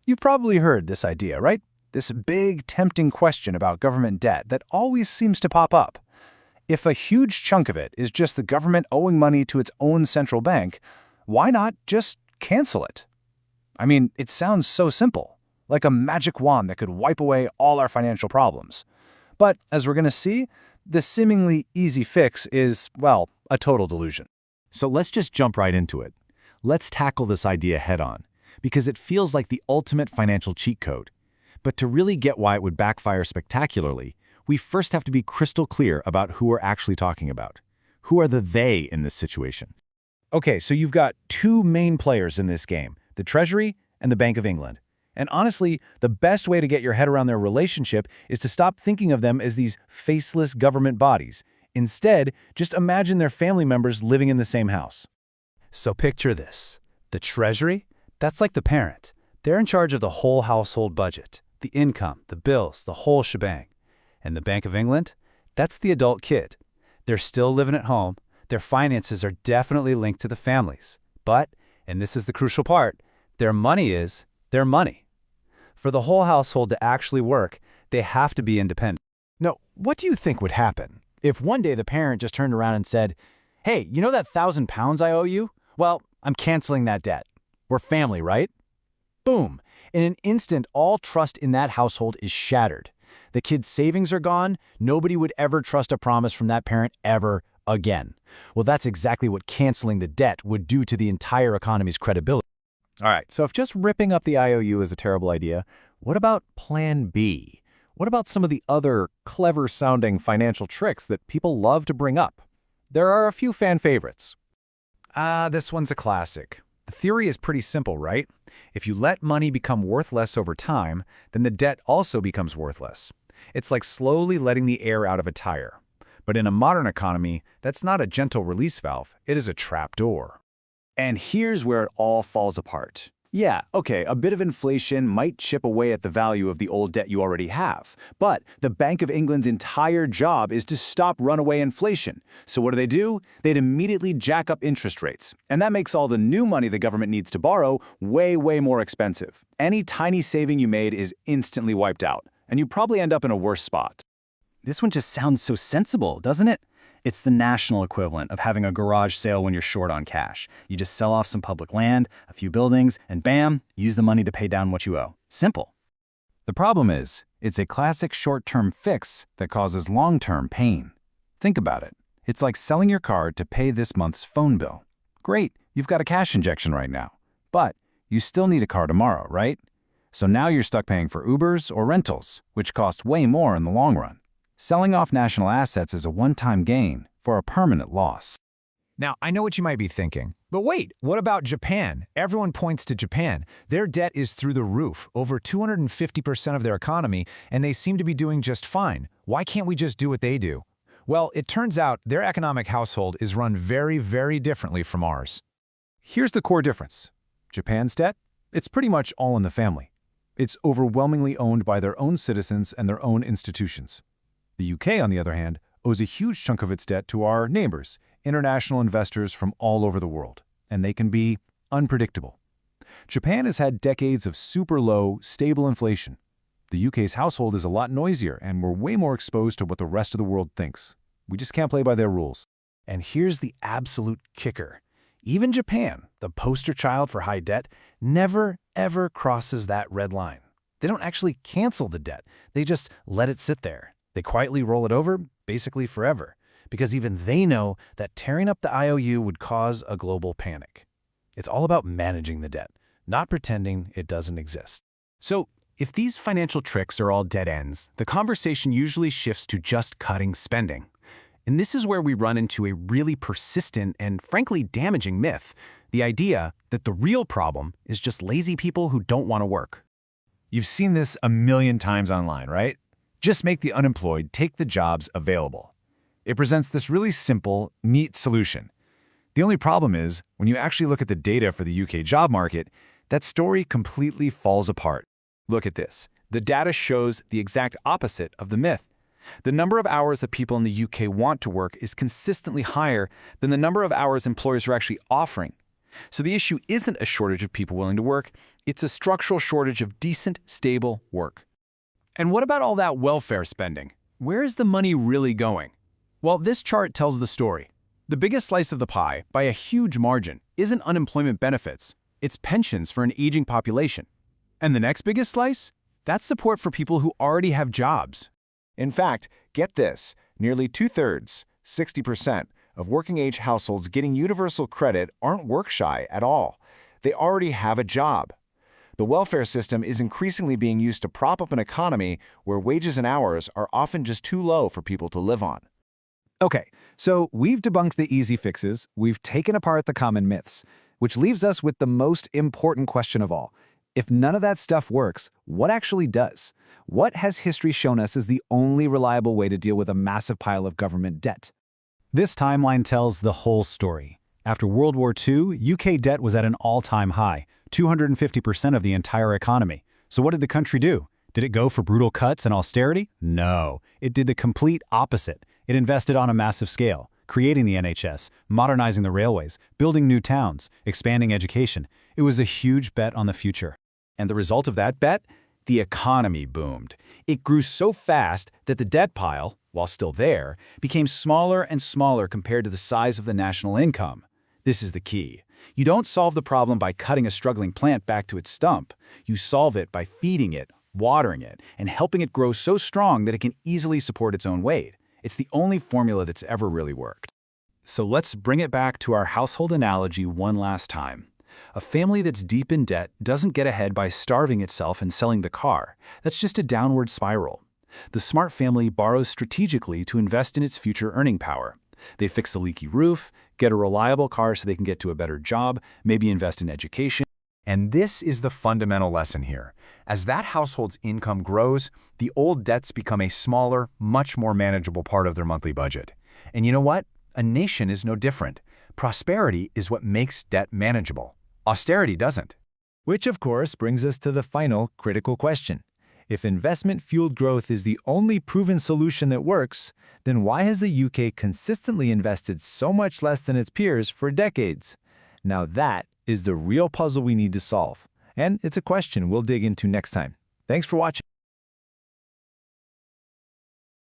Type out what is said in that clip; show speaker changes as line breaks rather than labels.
You've probably heard this idea, right? This big, tempting question about government debt that always seems to pop up. If a huge chunk of it is just the government owing money to its own central bank, why not just cancel it? I mean, it sounds so simple, like a magic wand that could wipe away all our financial problems. But as we're going to see, the seemingly easy fix is, well, a total delusion.
So let's just jump right into it. Let's tackle this idea head-on, because it feels like the ultimate financial cheat code. But to really get why it would backfire spectacularly, we first have to be crystal clear about who we're actually talking about. Who are the they in this situation?
Okay, so you've got two main players in this game, the Treasury and the Bank of England. And honestly, the best way to get your head around their relationship is to stop thinking of them as these faceless government bodies. Instead, just imagine their family members living in the same house.
So picture this. The Treasury, that's like the parent. They're in charge of the whole household budget, the income, the bills, the whole shebang. And the Bank of England, that's the adult kid. They're still living at home. Their finances are definitely linked to the families. But, and this is the crucial part, their money is their money. For the whole household to actually work, they have to be independent.
Now, what do you think would happen if one day the parent just turned around and said, "Hey, you know that £1,000 I owe you? Well, I'm canceling that debt. We're family, right?" Boom. In an instant, all trust in that household is shattered. The kid's savings are gone. Nobody would ever trust a promise from that parent ever again. Well, that's exactly what canceling the debt would do to the entire economy's credibility. All right, so if just ripping up the IOU is a terrible idea, what about Plan B? What about some of the other clever-sounding financial tricks that people love to bring up? There are a few fan favorites. This one's a classic. The theory is pretty simple, right? If you let money become worth less over time, then the debt also becomes worthless. It's like slowly letting the air out of a tire. But in a modern economy, that's not a gentle release valve, it is a trap door. And here's where it all falls apart. Yeah, okay, a bit of inflation might chip away at the value of the old debt you already have. But the Bank of England's entire job is to stop runaway inflation. So what do? They'd immediately jack up interest rates. And that makes all the new money the government needs to borrow way, way more expensive. Any tiny saving you made is instantly wiped out. And you probably end up in a worse spot. This one just sounds so sensible, doesn't it? It's the national equivalent of having a garage sale when you're short on cash. You just sell off some public land, a few buildings, and bam, use the money to pay down what you owe. Simple. The problem is, it's a classic short-term fix that causes long-term pain. Think about it. It's like selling your car to pay this month's phone bill. Great, you've got a cash injection right now. But you still need a car tomorrow, right? So now you're stuck paying for Ubers or rentals, which cost way more in the long run. Selling off national assets is a one-time gain for a permanent loss.
Now, I know what you might be thinking, but wait, what about Japan? Everyone points to Japan. Their debt is through the roof, over 250% of their economy, and they seem to be doing just fine. Why can't we just do what they do? Well, it turns out their economic household is run very, very differently from ours.
Here's the core difference. Japan's debt? It's pretty much all in the family. It's overwhelmingly owned by their own citizens and their own institutions. The UK, on the other hand, owes a huge chunk of its debt to our neighbors, international investors from all over the world, and they can be unpredictable. Japan has had decades of super low, stable inflation. The UK's household is a lot noisier, and we're way more exposed to what the rest of the world thinks. We just can't play by their rules. And here's the absolute kicker. Even Japan, the poster child for high debt, never, ever crosses that red line. They don't actually cancel the debt. They just let it sit there. They quietly roll it over, basically forever, because even they know that tearing up the IOU would cause a global panic. It's all about managing the debt, not pretending it doesn't exist. So, if these financial tricks are all dead ends, the conversation usually shifts to just cutting spending. And this is where we run into a really persistent and frankly damaging myth, the idea that the real problem is just lazy people who don't want to work. You've seen this a million times online, right? Just make the unemployed take the jobs available. It presents this really simple, neat solution. The only problem is, when you actually look at the data for the UK job market, that story completely falls apart. Look at this. The data shows the exact opposite of the myth. The number of hours that people in the UK want to work is consistently higher than the number of hours employers are actually offering.
So the issue isn't a shortage of people willing to work, it's a structural shortage of decent, stable work.
And what about all that welfare spending? Where is the money really going? Well, this chart tells the story. The biggest slice of the pie, by a huge margin, isn't unemployment benefits. It's pensions for an aging population. And the next biggest slice? That's support for people who already have jobs.
In fact, get this, nearly 2/3, 60%, of working-age households getting universal credit aren't work-shy at all. They already have a job. The welfare system is increasingly being used to prop up an economy where wages and hours are often just too low for people to live on.
Okay, so we've debunked the easy fixes, we've taken apart the common myths, which leaves us with the most important question of all. If none of that stuff works, what actually does? What has history shown us is the only reliable way to deal with a massive pile of government debt?
This timeline tells the whole story. After World War II, UK debt was at an all-time high, 250% of the entire economy. So what did the country do? Did it go for brutal cuts and austerity? No. It did the complete opposite. It invested on a massive scale, creating the NHS, modernizing the railways, building new towns, expanding education. It was a huge bet on the future.
And the result of that bet? The economy boomed. It grew so fast that the debt pile, while still there, became smaller and smaller compared to the size of the national income. This is the key. You don't solve the problem by cutting a struggling plant back to its stump. You solve it by feeding it, watering it, and helping it grow so strong that it can easily support its own weight. It's the only formula that's ever really worked. So let's bring it back to our household analogy one last time. A family that's deep in debt doesn't get ahead by starving itself and selling the car. That's just a downward spiral. The smart family borrows strategically to invest in its future earning power. They fix the leaky roof, get a reliable car so they can get to a better job, maybe invest in education.
And this is the fundamental lesson here. As that household's income grows, the old debts become a smaller, much more manageable part of their monthly budget. And you know what? A nation is no different. Prosperity is what makes debt manageable. Austerity doesn't.
Which, of course, brings us to the final critical question. If investment-fueled growth is the only proven solution that works, then why has the UK consistently invested so much less than its peers for decades? Now that is the real puzzle we need to solve. And it's a question we'll dig into next time. Thanks for watching.